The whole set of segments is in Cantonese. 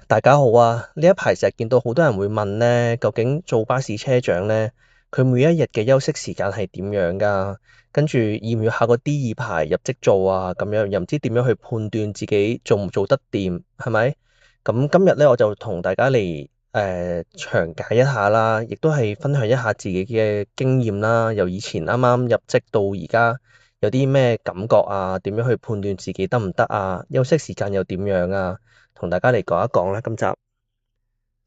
大家好啊！呢一排成日見到好多人會問呢，究竟做巴士車長呢，佢每一日嘅休息時間係點樣㗎？跟住要唔要考個 D2牌入職做啊？咁樣又唔知點樣去判斷自己做唔做得掂，係咪？咁今日呢，我就同大家嚟詳解一下啦，亦都係分享一下自己嘅經驗啦。由以前啱啱入職到而家，有啲咩感覺啊？點樣去判斷自己得唔得啊？休息時間又點樣啊？同大家嚟講一講啦，今集。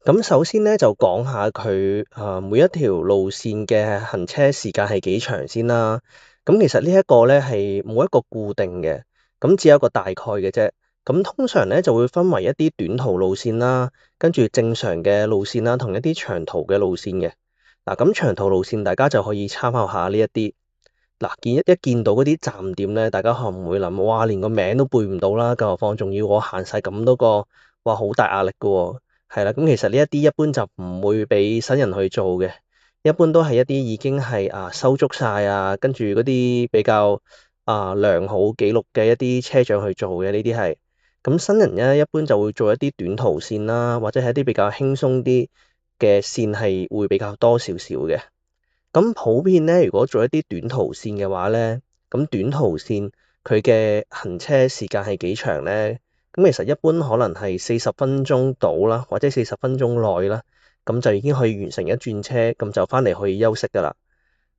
咁首先咧就講下佢每一條路線嘅行車時間係幾長先啦。咁其實呢一個咧係冇一個固定嘅，咁只有一個大概嘅啫。咁通常咧就會分為一啲短途路線啦，跟住正常嘅路線啦，同一啲長途嘅路線嘅。嗱，咁長途路線大家就可以參考下呢一啲。嗱，一見到嗰啲站點咧，大家可能會諗，哇，連個名都背唔到啦，更何況仲要我行晒咁多個，哇，好大壓力㗎喎。係啦，咁其實呢一啲一般就唔會俾新人去做嘅，一般都係一啲已經係收足晒啊，跟住嗰啲比較良好記錄嘅一啲車長去做嘅呢啲係。咁新人咧一般就會做一啲短途線啦，或者係一啲比較輕鬆啲嘅線係會比較多少少嘅。咁普遍咧，如果做一啲短途線嘅話咧，咁短途線佢嘅行車時間係幾長咧？咁其實一般可能係40分鐘到啦，或者40分鐘內啦，咁就已經可以完成一轉車，咁就翻嚟可以休息噶啦。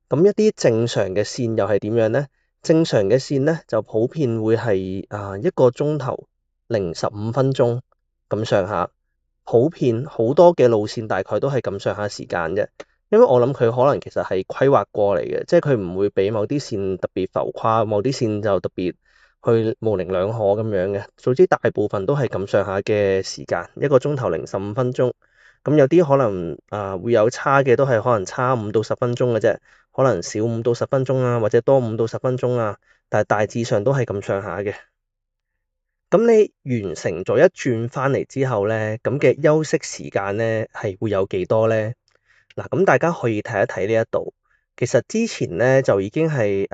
咁一啲正常嘅線又係點樣咧？正常嘅線咧就普遍會係1個鐘頭零15分鐘咁上下，普遍好多嘅路線大概都係咁上下時間啫。因為我諗佢可能其實係規劃過嚟嘅，即係佢唔會俾某啲線特別浮誇，某啲線就特別去模棱兩可咁樣嘅。總之大部分都係咁上下嘅時間，1個鐘頭零15分鐘。咁有啲可能會有差嘅，都係可能差5到10分鐘嘅啫，可能少5到10分鐘啊，或者多5到10分鐘啊，但係大致上都係咁上下嘅。咁你完成咗一轉翻嚟之後咧，咁嘅休息時間咧係會有幾多咧？嗱，咁大家可以睇一睇呢一度。其實之前咧就已經係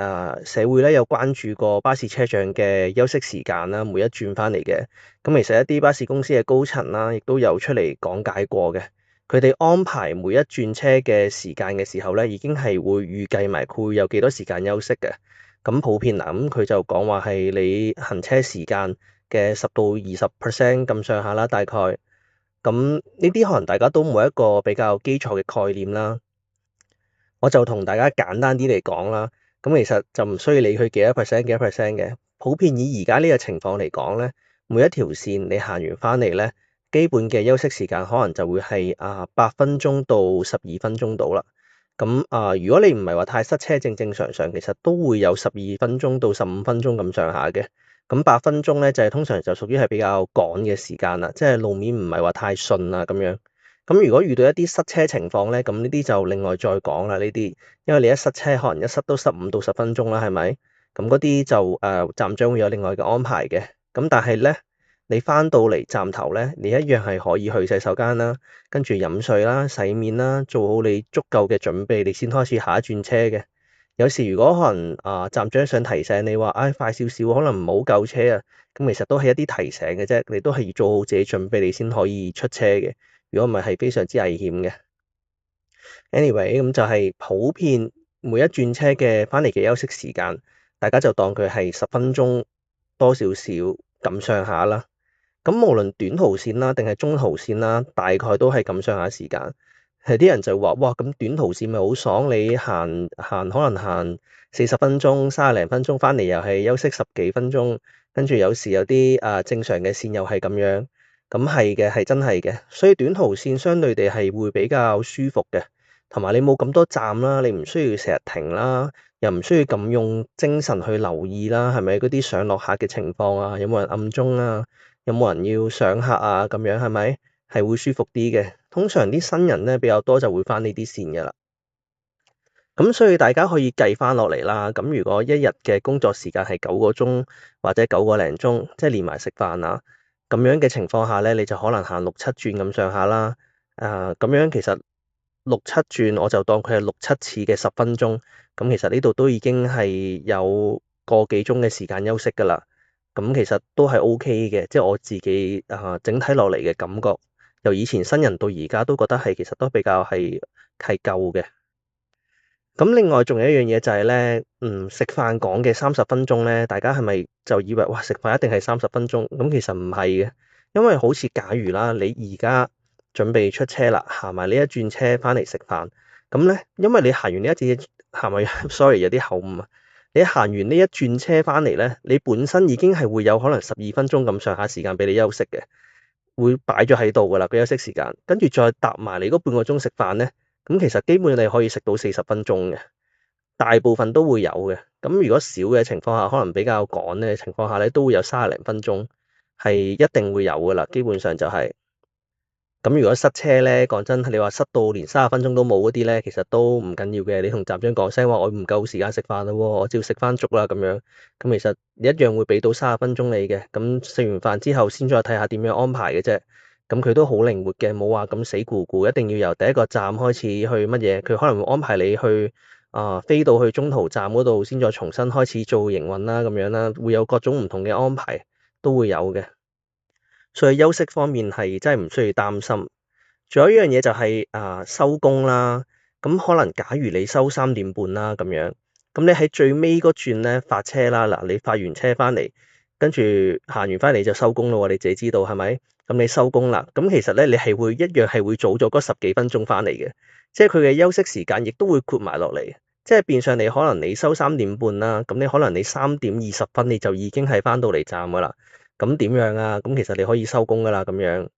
社會咧有關注過巴士車長嘅休息時間啦，每一轉翻嚟嘅。咁其實一啲巴士公司嘅高層啦，亦都有出嚟講解過嘅。佢哋安排每一轉車嘅時間嘅時候咧，已經係會預計埋佢會有幾多時間休息嘅。咁普遍嗱，咁佢就講話係你行車時間嘅10到20% 咁上下啦，大概。咁呢啲可能大家都冇一個比較基礎嘅概念啦，我就同大家簡單啲嚟講啦。咁其實就唔需要理佢幾多 percent 幾多 percent 嘅。普遍以而家呢個情況嚟講咧，每一條線你行完翻嚟咧，基本嘅休息時間可能就會係8分鐘到12分鐘到啦。咁如果你唔係話太塞車，正正常常其實都會有12分鐘到15分鐘咁上下嘅。咁8分鐘咧就係通常就屬於係比較趕嘅時間啦，即係路面唔係話太順啊咁樣。咁如果遇到一啲塞車情況咧，咁呢啲就另外再講啦。呢啲因為你一塞車，可能一塞都塞5到10分鐘啦，係咪？咁嗰啲就站長會有另外嘅安排嘅。咁但係咧，你翻到嚟站頭咧，你一樣係可以去洗手間啦，跟住飲水啦、洗面啦，做好你足夠嘅準備，你先開始下一轉車嘅。有時如果可能站長想提醒你話，快少少，可能唔好夠車啊。咁其實都係一啲提醒嘅啫，你都係要做好自己準備，你先可以出車嘅。如果唔係，係非常之危險嘅。Anyway，咁就係普遍每一轉車嘅翻嚟嘅休息時間，大家就當佢係10分鐘多少少咁上下啦。咁無論短途線啦，定係中途線啦，大概都係咁上下時間。係啲人就話：哇，咁短途線咪好爽？你行可能行40分鐘、30零分鐘，翻嚟又係休息十幾分鐘，跟住有時有啲正常嘅線又係咁樣。咁係嘅，係真係嘅。所以短途線相對地係會比較舒服嘅，同埋你冇咁多站啦，你唔需要成日停啦，又唔需要咁用精神去留意啦，係咪嗰啲上落客嘅情況啊？有冇人暗鐘啊？有冇人要上客啊？咁樣係咪係會舒服啲嘅？通常啲新人咧比較多就會翻呢啲線㗎啦。咁所以大家可以計翻落嚟啦。咁如果一日嘅工作時間係9個鐘或者9個零鐘，即係連埋食飯啊，咁樣嘅情況下咧，你就可能行6、7轉咁上下啦。咁樣其實6、7轉我就當佢係6、7次嘅10分鐘。咁其實呢度都已經係有個幾鐘嘅時間休息㗎啦。咁其實都係 OK 嘅，即係我自己整體落嚟嘅感覺，由以前新人到而家都覺得係其實都比較係夠嘅。咁另外仲有一樣嘢就係咧，食飯講嘅30分鐘咧，大家係咪就以為哇食飯一定係30分鐘？咁其實唔係嘅，因為好似假如啦，你而家準備出車啦，行埋呢一轉車翻嚟食飯，咁咧，因為你行完呢一轉行埋，sorry 有啲口誤啊，你行完呢一轉車翻嚟咧，你本身已經係會有可能12分鐘咁上下時間俾你休息嘅。會擺咗喺度㗎啦，個休息時間，跟住再搭埋你嗰半個鐘食飯咧，咁其實基本你可以食到40分鐘嘅，大部分都會有嘅。咁如果少嘅情況下，可能比較趕嘅情況下咧，都會有30零分鐘，係一定會有㗎啦，基本上就係。咁如果塞車咧，講真，你話塞到連30分鐘都冇嗰啲咧，其實都唔緊要嘅。你同站長講聲話，我唔夠時間食飯啦喎，我照食翻足啦咁樣。咁其實一樣會俾到30分鐘你嘅。咁食完飯之後，先再睇下點樣安排嘅啫。咁佢都好靈活嘅，冇話咁死咕咕，一定要由第一個站開始去乜嘢。佢可能會安排你去飛到去中途站嗰度，先再重新開始做營運啦，咁樣啦，會有各種唔同嘅安排都會有嘅。所以休息方面係真係唔需要擔心。仲有一樣嘢就係收工啦。咁可能假如你收3點半啦咁樣，咁你喺最尾嗰轉咧發車啦。嗱，你發完車翻嚟，跟住行完翻嚟就收工咯喎，你自己知道係咪？咁你收工啦，咁其實咧你係會一樣係會早咗嗰十幾分鐘翻嚟嘅，即係佢嘅休息時間亦都會括埋落嚟。即係變相你可能你收3點半啦，咁你可能你3點20分你就已經係翻到嚟站噶啦。咁點樣啊？咁其實你可以收工噶啦，咁樣。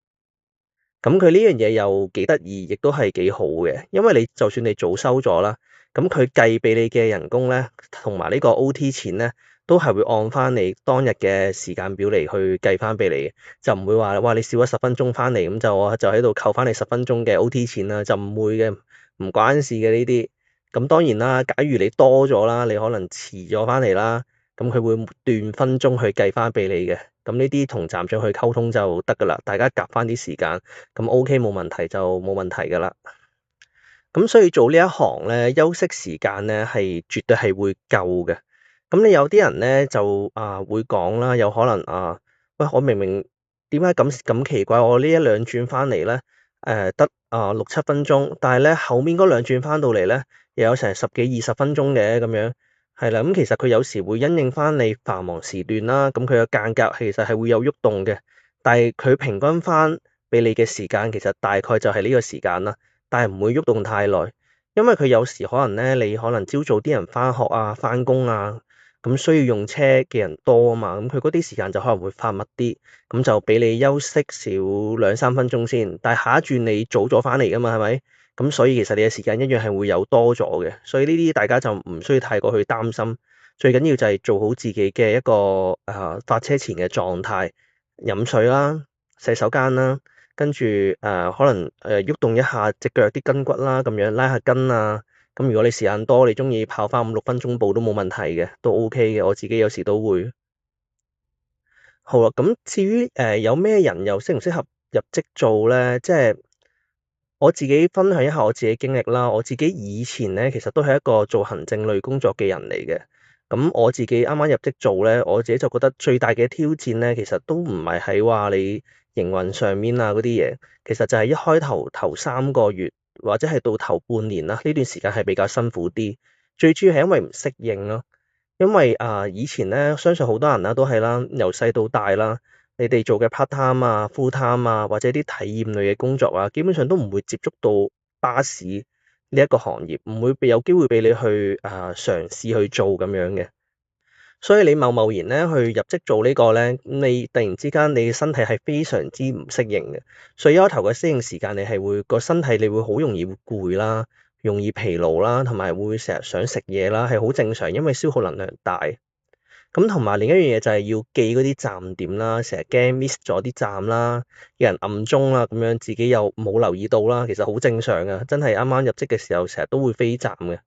咁佢呢樣嘢又幾得意，亦都係幾好嘅，因為你就算你早收咗啦，咁佢計俾你嘅人工咧，同埋呢個 OT 錢咧，都係會按翻你當日嘅時間表嚟去計翻俾你嘅，就唔會話哇你少咗10分鐘翻嚟，咁就喺度扣翻你10分鐘嘅 OT 錢啦，就唔會嘅，唔關事嘅呢啲。咁當然啦，假如你多咗啦，你可能遲咗翻嚟啦，咁佢會斷分鐘去計翻俾你嘅。咁呢啲同站長去溝通就得㗎啦，大家夾翻啲時間，咁 OK 冇問題就冇問題㗎啦。咁所以做呢一行咧，休息時間咧係絕對係會夠嘅。咁你有啲人咧就會講啦，有可能喂我明明點解咁奇怪，我呢一兩轉翻嚟咧得6、7分鐘，但係咧後面嗰兩轉翻到嚟咧又有成10幾20分鐘嘅咁樣。係啦，咁其實佢有時會因應翻你繁忙時段啦，咁佢嘅間隔其實係會有喐動嘅，但係佢平均翻俾你嘅時間其實大概就係呢個時間啦，但係唔會喐動太耐，因為佢有時可能咧，你可能朝早啲人翻學啊、翻工啊，咁需要用車嘅人多啊嘛，咁佢嗰啲時間就可能會發密啲，咁就俾你休息少2、3分鐘先，但係下一轉你早咗翻嚟㗎嘛，係咪？咁所以其實你嘅時間一樣係會有多咗嘅，所以呢啲大家就唔需要太過去擔心。最緊要就係做好自己嘅一個發車前嘅狀態，飲水啦、洗手間啦，跟住可能喐動一下隻腳啲筋骨啦，咁樣拉下筋啊。咁如果你時間多，你中意跑翻5、6分鐘步都冇問題嘅，都 OK 嘅。我自己有時都會。好啦，咁至於有咩人又適唔適合入職做咧？即係。我自己分享一下我自己經歷啦。我自己以前咧，其實都係一個做行政類工作嘅人嚟嘅。咁我自己啱啱入職做咧，我自己就覺得最大嘅挑戰咧，其實都唔係喺話你營運上面啊嗰啲嘢，其實就係一開頭3個月或者係到頭半年啦，呢段時間係比較辛苦啲。最主要係因為唔適應咯。因為以前咧，相信好多人啦都係啦，由細到大啦。你哋做嘅 part time 啊、full time 啊，或者啲體驗類嘅工作啊，基本上都唔會接觸到巴士呢一個行業，唔會有機會俾你去嘗試去做咁樣嘅。所以你貿然咧去入職做呢個咧，你突然之間你嘅身體係非常之唔適應嘅。所以一開頭嘅適應時間，你係會個身體你會好容易會攰啦，容易疲勞啦，同埋會成日想食嘢啦，係好正常，因為消耗能量大。咁同埋另一樣嘢就係要記嗰啲站點啦，成日驚 miss 咗啲站啦，有人暗鐘啦，咁樣自己又冇留意到啦，其實好正常嘅，真係啱啱入職嘅時候成日都會飛站嘅，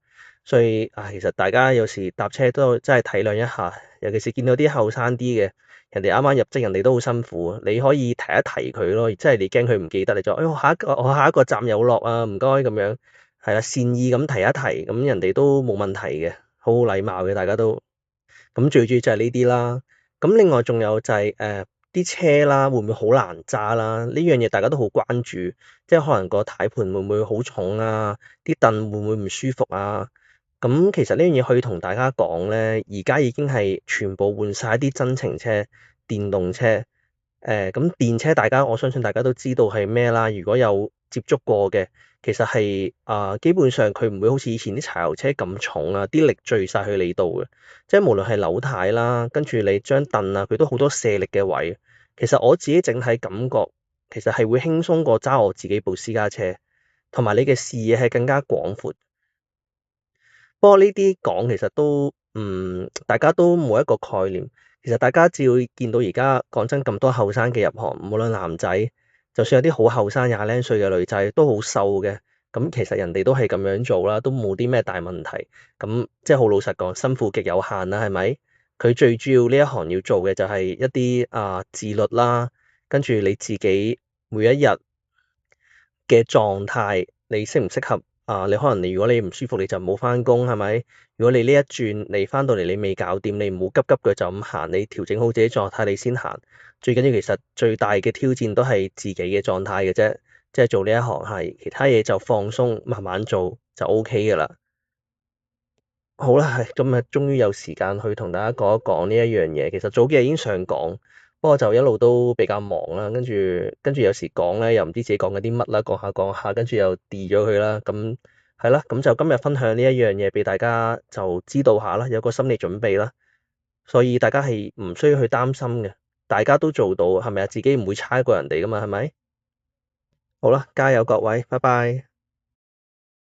所以其實大家有時搭車都真係體諒一下，尤其是見到啲後生啲嘅，人哋啱啱入職，人哋都好辛苦，你可以提一提佢咯，即係你驚佢唔記得，你就我下一個站有落啊，唔該咁樣，係啦，善意咁提一提，咁人哋都冇問題嘅，好好禮貌嘅，大家都。咁最主要就係呢啲啦。咁另外仲有就係啲車啦，會唔會好難揸啦？呢樣嘢大家都好關注，即係可能個軚盤會唔會好重啊？啲凳會唔會唔舒服啊？咁其實呢樣嘢可以同大家講咧，而家已經係全部換晒啲增程車、電動車。咁電車我相信大家都知道係咩啦。如果有接觸過嘅，其實係基本上佢唔會好似以前啲柴油車咁重啊，啲力聚晒去你度嘅。即係無論係扭軚啦，跟住你張凳啊，佢都好多卸力嘅位。其實我自己整體感覺其實係會輕鬆過揸我自己部私家車，同埋你嘅視野係更加廣闊。不過呢啲講其實都大家都冇一個概念。其實大家只要見到而家講真咁多後生嘅入行，無論男仔，就算有啲好後生廿零歲嘅女仔都好瘦嘅。咁其實人哋都係咁樣做啦，都冇啲咩大問題。咁即係好老實講，辛苦極有限啦，係咪？佢最主要呢一行要做嘅就係一啲自律啦，跟住你自己每一日嘅狀態，你適唔適合你可能如果你唔舒服，你就冇返工，係咪？如果你呢一轉你返到嚟你未搞掂，你唔好急急腳就咁行，你調整好自己狀態你先行。最緊要其實最大嘅挑戰都係自己嘅狀態嘅啫，即係做呢一行係其他嘢就放鬆，慢慢做就 OK 㗎啦。好啦，係今日終於有時間去同大家講一講呢一樣嘢。其實早幾日已經想講，不過就一路都比較忙啦。跟住有時講咧，又唔知自己講緊啲乜啦，講下講下，跟住又 delete 咗佢啦。咁係啦，咁就今日分享呢一樣嘢俾大家就知道下啦，有個心理準備啦。所以大家係唔需要去擔心嘅，大家都做到，係咪啊？自己唔會差過人哋噶嘛，係咪？好啦，加油各位，拜拜。